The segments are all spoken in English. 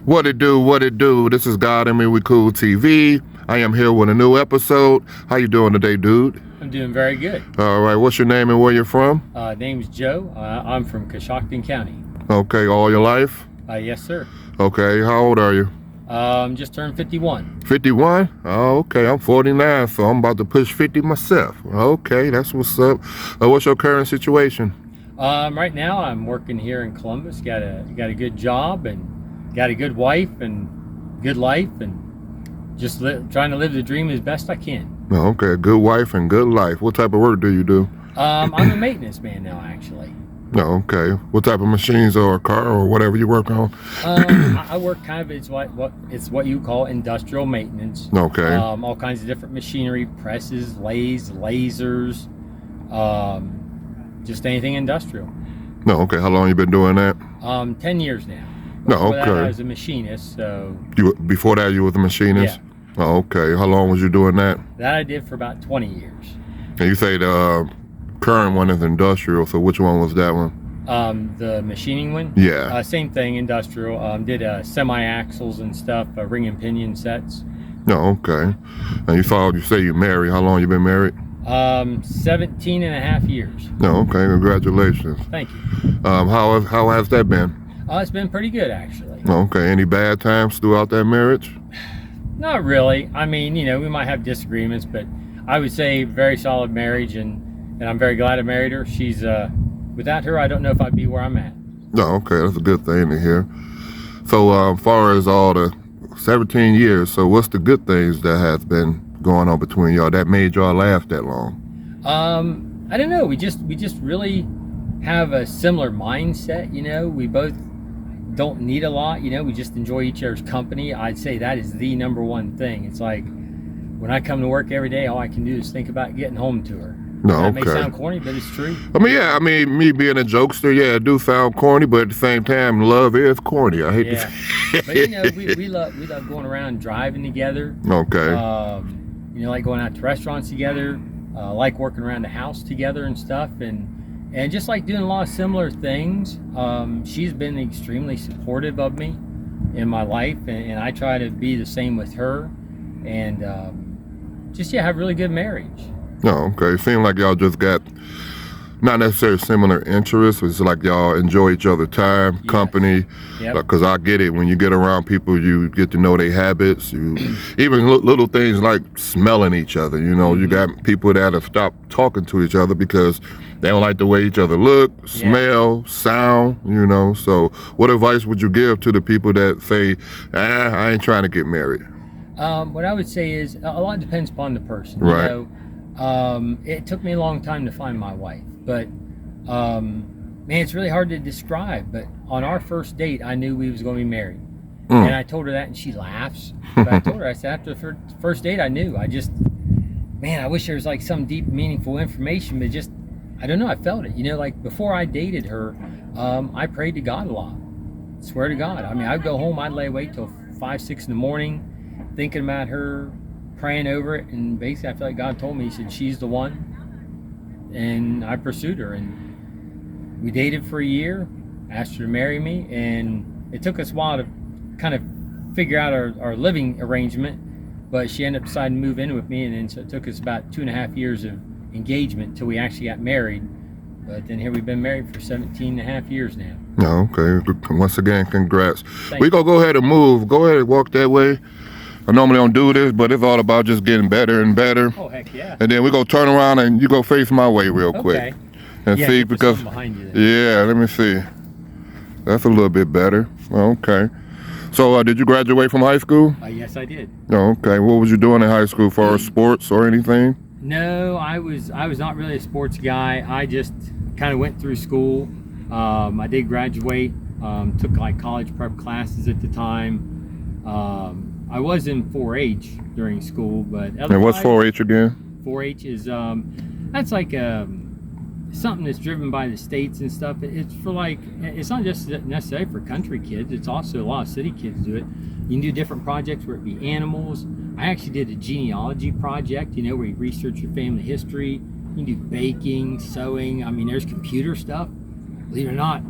What it do, what it do. This is God and Me We Cool TV. I am here with a new episode. How you doing today, dude? I'm doing very good. All right, what's your name and where you're from? Name's Joe. I'm from Coshocton County. Okay, all your life? Yes, sir. Okay, how old are you? Just turned 51. 51? Oh, okay, I'm 49, so I'm about to push 50 myself. Okay, that's what's up. What's your current situation? Right now I'm working here in Columbus. Got a good job and got a good wife and good life and just trying to live the dream as best I can. Okay, good wife and good life. What type of work do you do? I'm a maintenance man now, actually. Okay. What type of machines or a car or whatever you work on? I work kind of it's what you call industrial maintenance. Okay. All kinds of different machinery, presses, lathes, lasers, just anything industrial. No, okay. How long you been doing that? 10 years now. No, Before that, okay. I was a machinist, so Before that you was a machinist? Yeah. Oh, okay. How long was you doing that? that I did for about 20 years. And you say the current one is industrial, so which one was that one? The machining one? Yeah. Same thing, industrial. Did semi-axles and stuff, ring and pinion sets. No, okay. And you say you married. How long you been married? 17 and a half years. No, okay. Congratulations. Thank you. How has that been? It's been pretty good, actually. Okay. Any bad times throughout that marriage? Not really. I mean, we might have disagreements, but I would say very solid marriage, and I'm very glad I married her. She's without her, I don't know if I'd be where I'm at. No, okay. That's a good thing to hear. So, far as all the 17 years, so what's the good things that has been going on between y'all that made y'all laugh that long? I don't know. We just really have a similar mindset. We both don't need a lot. We just enjoy each other's company. I'd say that is the number one thing. It's like when I come to work every day, all I can do is think about getting home to her. No, That okay. may sound corny, but it's true. I mean, me being a jokester, yeah, it do sound corny, but at the same time, love is corny. I hate Yeah, to but we love going around and driving together. Okay. Like going out to restaurants together, like working around the house together and stuff, and just like doing a lot of similar things. She's been extremely supportive of me in my life, and I try to be the same with her, and have a really good marriage. No, okay. Seem like y'all just got not necessarily similar interests. It's like y'all enjoy each other's time, Yes. company. Yep. Because I get it. When you get around people, you get to know their habits. You even little things like smelling each other. You got people that have stopped talking to each other because they don't like the way each other look, smell, sound. So what advice would you give to the people that say, I ain't trying to get married? What I would say is a lot depends upon the person. Right. It took me a long time to find my wife, but man, it's really hard to describe. But on our first date, I knew we was going to be married, and I told her that, and she laughs. But I told her, I said, after the first date, I knew. I wish there was like some deep, meaningful information, but I don't know. I felt it. Like before I dated her, I prayed to God a lot. Swear to God. I mean, I'd go home, I'd lay awake till 5, 6 in the morning, thinking about her, praying over it, and basically I feel like God told me, He said, she's the one, and I pursued her, and we dated for a year, asked her to marry me, and it took us a while to kind of figure out our living arrangement, but she ended up deciding to move in with me, and then so it took us about 2.5 years of engagement till we actually got married. But then here we've been married for 17 and a half years now. No, okay. Once again, congrats. Thank We you. gonna go ahead and move. Go ahead and walk that way. I normally don't do this, but it's all about just getting better and better. Oh, heck yeah. And then we go turn around and you go face my way real quick. Okay. And Yeah, see, you put because something behind you there. yeah, let me see. That's a little bit better. Okay. So did you graduate from high school? Yes, I did. No, okay. What was you doing in high school for sports or anything? No, I was not really a sports guy. I just kind of went through school. I did graduate. Took like college prep classes at the time. I was in 4-H during school, but And what's 4-H again? 4-H is that's like something that's driven by the states and stuff. It's for like, it's not just necessarily for country kids. It's also a lot of city kids do it. You can do different projects where it be animals. I actually did a genealogy project, where you research your family history. You can do baking, sewing. I mean, there's computer stuff. Believe it or not,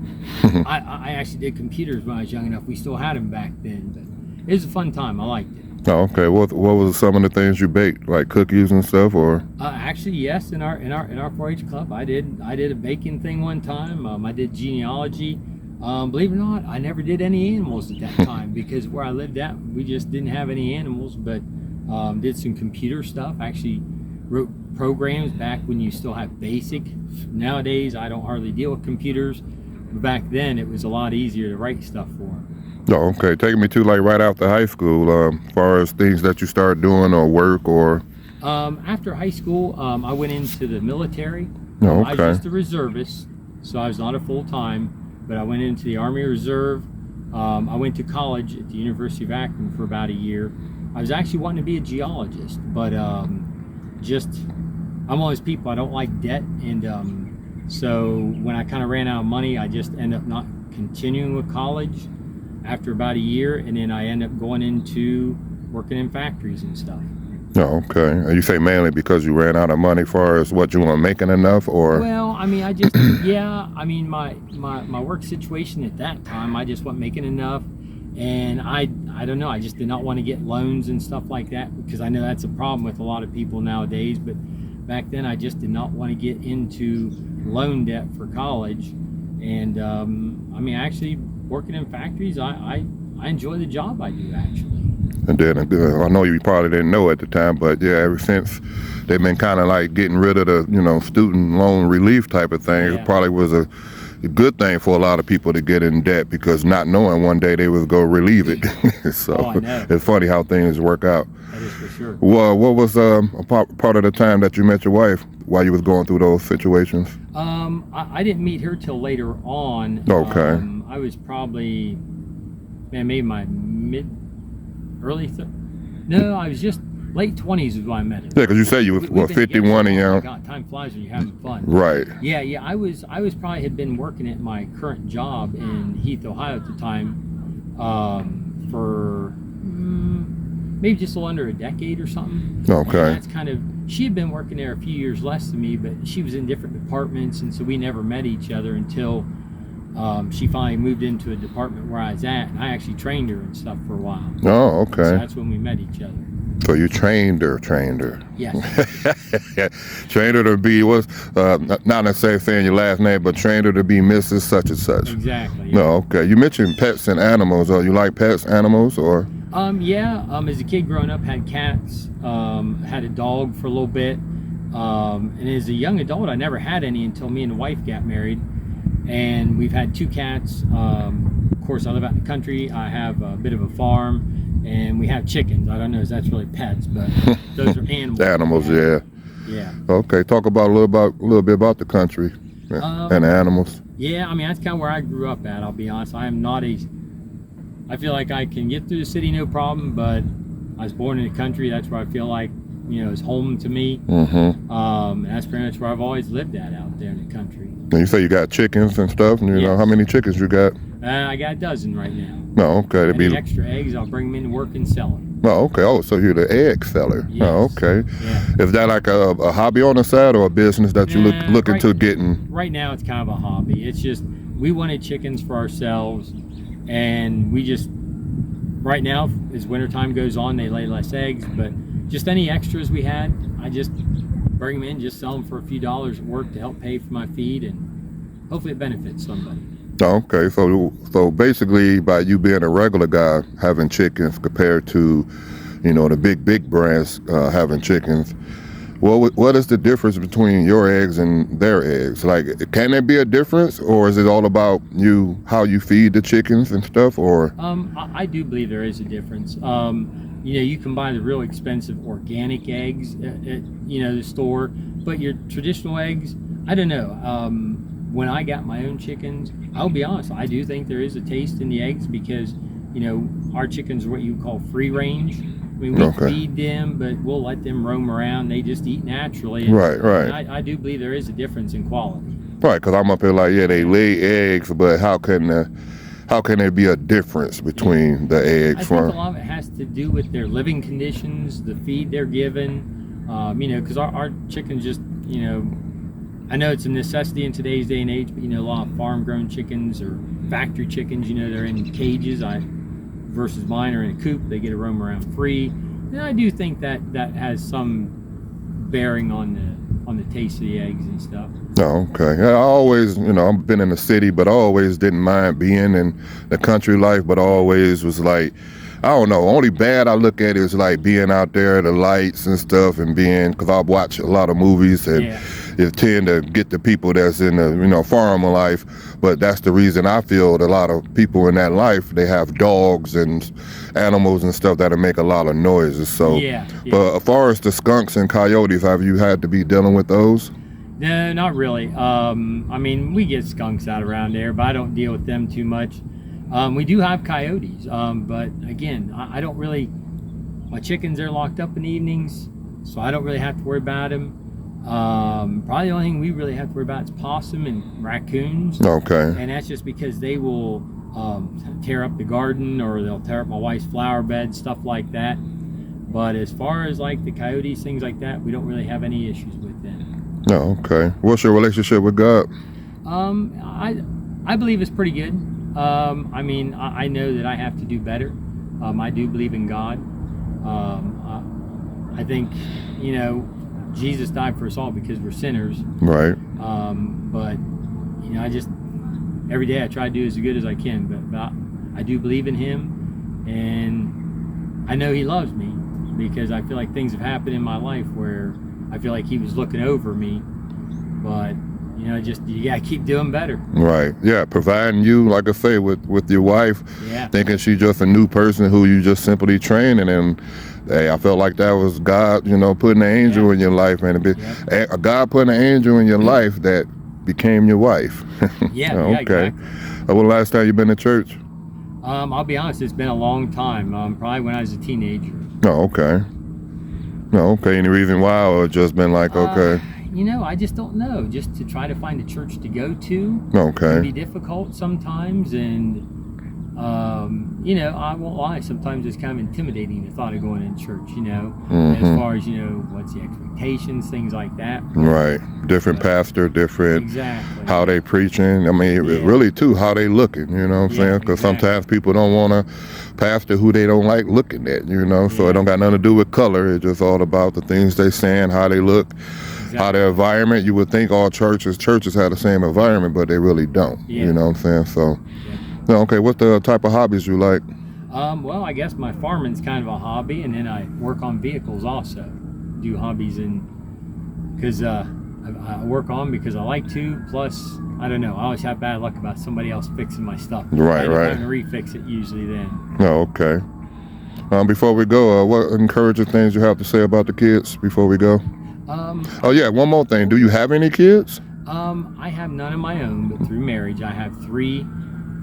I actually did computers when I was young enough. We still had them back then, but it was a fun time. I liked it. Oh, okay. What was some of the things you baked, like cookies and stuff, or? Actually, yes. In our 4-H club, I did a baking thing one time. I did genealogy. Believe it or not, I never did any animals at that time because where I lived at, we just didn't have any animals. But did some computer stuff. Actually, wrote programs back when you still have BASIC. Nowadays, I don't hardly deal with computers. But back then, it was a lot easier to write stuff for them. Oh, okay. Taking me to like right after high school, as far as things that you start doing or work or. After high school, I went into the military. Oh, I okay. was just a reservist, so I was not a full-time, but I went into the Army Reserve. I went to college at the University of Akron for about a year. I was actually wanting to be a geologist, but I'm one of those people, I don't like debt, and so when I kind of ran out of money, I just ended up not continuing with college after about a year, and then I ended up going into working in factories and stuff. Oh, okay. And you say mainly because you ran out of money, as far as what you weren't making enough, or? Well, I mean, yeah, I mean, my work situation at that time, I just wasn't making enough, and I don't know, I just did not want to get loans and stuff like that, because I know that's a problem with a lot of people nowadays, but back then I just did not want to get into loan debt for college, and I mean, actually working in factories, I enjoy the job I do, actually. And then I know you probably didn't know at the time, but yeah, ever since they've been kind of like getting rid of the student loan relief type of thing, Yeah. It probably was a good thing for a lot of people to get in debt, because not knowing one day they was go relieve it. So Oh, I know. it's funny how things work out. That is for sure. Well, what was a part of the time that you met your wife while you was going through those situations? I didn't meet her till later on. Okay. I was probably, maybe my no, I was just late 20s is when I met her. Yeah, because you say you was We've been 51 and together. Oh my young. God, time flies when you're having fun. Right. Yeah, I was probably had been working at my current job in Heath, Ohio at the time, for maybe just a little under a decade or something. Okay. And that's kind of, she had been working there a few years less than me, but she was in different departments, and so we never met each other until she finally moved into a department where I was at, and I actually trained her and stuff for a while. Oh, So okay. that's when we met each other. So you trained her. Yes. Trained her to be, not necessarily saying your last name, but trained her to be Mrs. Such and such. Exactly. Yeah. No, okay. You mentioned pets and animals. You like pets, animals, or? As a kid growing up, had cats, had a dog for a little bit, and as a young adult, I never had any until me and the wife got married, and we've had 2 cats. Of course, I live out in the country. I have a bit of a farm, and we have chickens. I don't know if that's really pets, but those are animals. Animals, yeah. Yeah. Okay, talk about a little bit about the country and the animals. Yeah, I mean, that's kind of where I grew up at, I'll be honest. I feel like I can get through the city no problem, but I was born in the country. That's where I feel like, is home to me. Mm-hmm. And that's pretty much where I've always lived at, out there in the country. And you say you got chickens and stuff, and Yes. how many chickens you got? I got a dozen right now. No, okay. Any extra eggs, I'll bring them into work and sell them. Oh, okay. Oh, so you're the egg seller. Yes. Oh, okay. Yeah. Is that like a hobby on the side, or a business that you looking to getting? Right now, it's kind of a hobby. It's just, we wanted chickens for ourselves, and we just, right now, as wintertime goes on, they lay less eggs, but just any extras we had, I just bring them in, just sell them for a few dollars at work to help pay for my feed, and hopefully it benefits somebody. Oh, okay. So basically, by you being a regular guy having chickens compared to, the big brands having chickens, what is the difference between your eggs and their eggs? Like, can there be a difference, or is it all about how you feed the chickens and stuff, or? I do believe there is a difference. You can buy the real expensive organic eggs at the store, but your traditional eggs, I don't know. When I got my own chickens, I'll be honest, I do think there is a taste in the eggs because, our chickens are what you call free range. I mean, we feed them, but we'll let them roam around. They just eat naturally. And, Right. and I do believe there is a difference in quality. Right, because I'm up here like, yeah, they lay eggs, but how can there be a difference between the eggs? I think a lot of it has to do with their living conditions, the feed they're given, because our chickens just, I know it's a necessity in today's day and age, but a lot of farm-grown chickens or factory chickens, they're in cages. Versus mine are in a coop. They get to roam around free, and I do think that has some bearing on the taste of the eggs and stuff. Oh, okay. Yeah, I always, I've been in the city, but I always didn't mind being in the country life, but I always was like, I don't know, only bad I look at is like being out there, the lights and stuff, and because I watch a lot of movies, and it tend to get the people that's in the, farmer life. But that's the reason I feel that a lot of people in that life, they have dogs and animals and stuff that make a lot of noises. So, but as far as the skunks and coyotes, have you had to be dealing with those? No, not really. I mean, we get skunks out around there, but I don't deal with them too much. We do have coyotes, but again, I don't really, my chickens are locked up in the evenings, so I don't really have to worry about them. Probably the only thing we really have to worry about is possum and raccoons. Okay. And that's just because they will tear up the garden, or they'll tear up my wife's flower bed, stuff like that. But as far as like the coyotes, things like that, we don't really have any issues with them. No, okay. What's your relationship with God? I believe it's pretty good. I mean, I know that I have to do better. I do believe in God. I think, Jesus died for us all because we're sinners. Right. But, I just, every day I try to do as good as I can. But I do believe in Him, and I know He loves me, because I feel like things have happened in my life where I feel like He was looking over me. But you gotta keep doing better. Right. Yeah. Providing you, like I say, with your wife, thinking she's just a new person who you just simply training, and hey, I felt like that was God, putting an angel in your life, and God putting an angel in your life that became your wife. Yeah. Okay. Exactly. When the last time you been to church? I'll be honest, it's been a long time. Probably when I was a teenager. Oh, okay. No, okay. Any reason why, or just been like, okay? I just don't know. Just to try to find a church to go to can be difficult sometimes, and I won't lie. Sometimes it's kind of intimidating, the thought of going in church. As far as what's the expectations, things like that. Right. Different pastor, different. Exactly. How they preaching. I mean, really too, how they looking. You know what I'm saying? Because sometimes people don't want to pastor who they don't like looking at. So it don't got nothing to do with color. It's just all about the things they saying, how they look. How their environment. You would think all churches have the same environment, but they really don't. You know what I'm saying? So, okay, what's the type of hobbies you like? Well, I guess my farming's kind of a hobby, and then I work on vehicles also. Do hobbies, because I work on because I like to. Plus, I don't know, I always have bad luck about somebody else fixing my stuff. Right. I have to refix it usually then. Oh, okay. Before we go, what encouraging things you have to say about the kids before we go? One more thing. Do you have any kids? I have none of my own, but through marriage, I have 3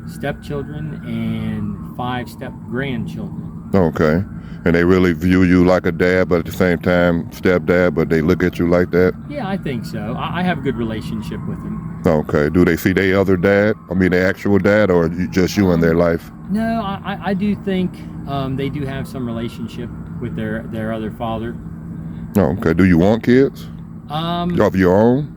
stepchildren and 5 step-grandchildren. Okay. And they really view you like a dad, but at the same time, stepdad, but they look at you like that? Yeah, I think so. I have a good relationship with them. Okay. Do they see their other dad? I mean, their actual dad, or just you in their life? No, I do think they do have some relationship with their other father. Oh, okay. Do you want kids? Of your own?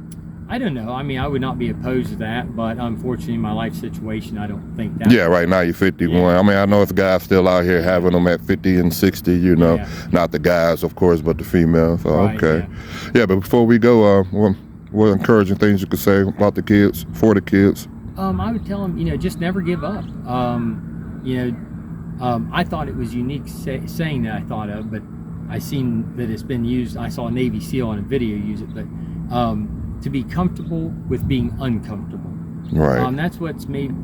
I don't know. I mean, I would not be opposed to that, but unfortunately, in my life situation, I don't think that. Yeah, right now you're 51. Yeah. I mean, I know it's guys still out here having them at 50 and 60, Not the guys, of course, but the females. So, right, okay. Yeah, but before we go, what encouraging things you could say about the kids, for the kids? I would tell them, just never give up. I thought it was unique saying that I thought of, but I seen that it's been used. I saw a Navy SEAL on a video use it, but to be comfortable with being uncomfortable. Right. That's what's made,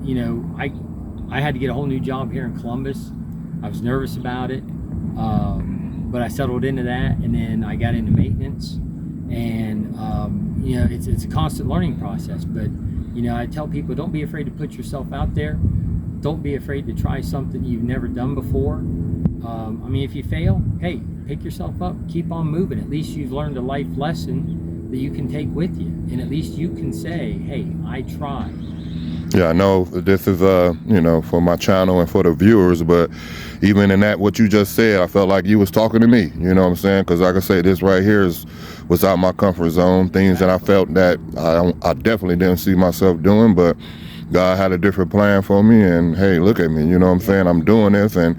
I had to get a whole new job here in Columbus. I was nervous about it, but I settled into that, and then I got into maintenance, and it's a constant learning process. But I tell people, don't be afraid to put yourself out there. Don't be afraid to try something you've never done before. If you fail, hey, pick yourself up, keep on moving. At least you've learned a life lesson that you can take with you, and at least you can say, hey, I tried. Yeah, I know this is for my channel and for the viewers, but even in that, what you just said, I felt like you was talking to me. You know what I'm saying? Because like I say, this right here was out my comfort zone. Things that I felt that I definitely didn't see myself doing, but God had a different plan for me, and hey, look at me, you know what I'm saying? I'm doing this, and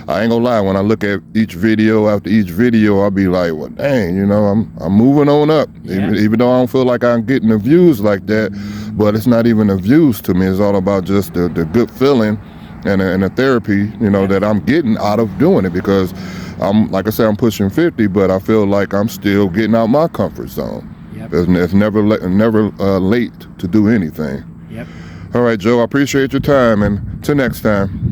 I ain't gonna lie, when I look at each video after each video, I'll be like, well, dang, I'm moving on up. Yeah. Even though I don't feel like I'm getting the views like that, but it's not even the views to me. It's all about just the good feeling and the therapy, that I'm getting out of doing it, because like I said, I'm pushing 50, but I feel like I'm still getting out my comfort zone. Yep. It's never late to do anything. Yep. All right, Joe, I appreciate your time, and till next time.